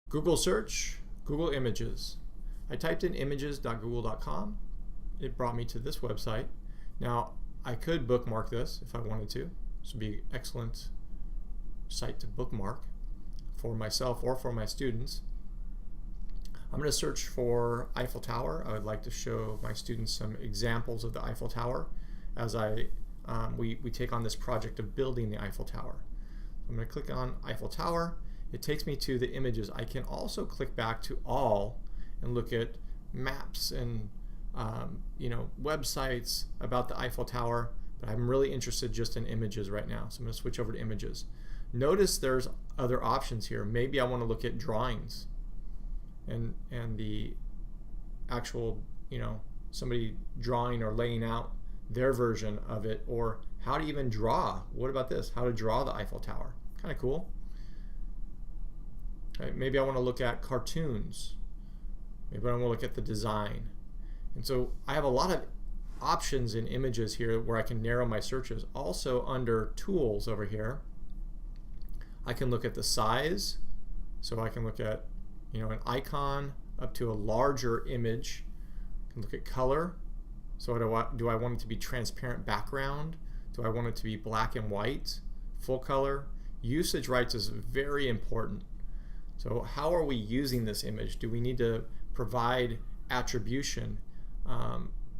Google search, Google Images. I typed in images.google.com. It brought me to this website. Now, I could bookmark this if I wanted to. This would be an excellent site to bookmark for myself or for my students. I'm going to search for Eiffel Tower. I would like to show my students some examples of the Eiffel Tower as we take on this project of building the Eiffel Tower. I'm going to click on Eiffel Tower. It takes me to the images. I can also click back to all and look at maps and websites about the Eiffel Tower, but I'm really interested just in images right now. So I'm going to switch over to images. Notice there's other options here. Maybe I want to look at drawings and the actual, somebody drawing or laying out their version of it, or how to even draw. What about this? How to draw the Eiffel Tower. Kind of cool. Right, maybe I want to look at cartoons. Maybe I want to look at the design. And so I have a lot of options in images here where I can narrow my searches. Also under tools over here, I can look at the size. So I can look at an icon up to a larger image. I can look at color. So do I want it to be transparent background? Do I want it to be black and white, full color? Usage rights is very important. So how are we using this image? Do we need to provide attribution?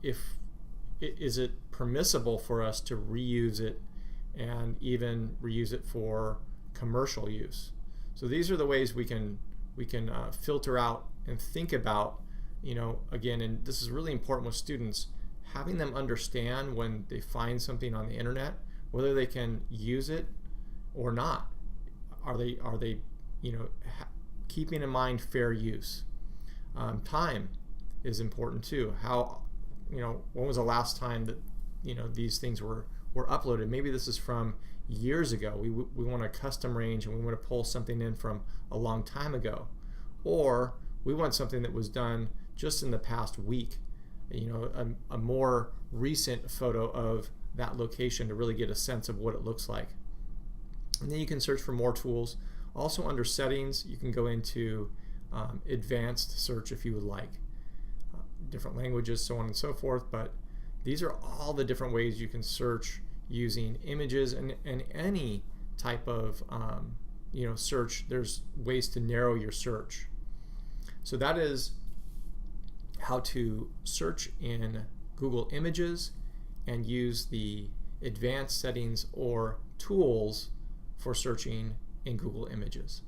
Is it permissible for us to reuse it and even reuse it for commercial use? So these are the ways we can filter out and think about, again, and this is really important with students, having them understand when they find something on the internet, whether they can use it or not. Are they keeping in mind fair use? Time is important too. How, when was the last time that these things were uploaded? Maybe this is from years ago. We want a custom range and we want to pull something in from a long time ago, or we want something that was done just in the past week. A more recent photo of that location to really get a sense of what it looks like. And then you can search for more tools. Also under settings, you can go into advanced search if you would like. Different languages, so on and so forth, but these are all the different ways you can search using images and any type of search. There's ways to narrow your search. So that is how to search in Google Images and use the advanced settings or tools for searching in Google Images.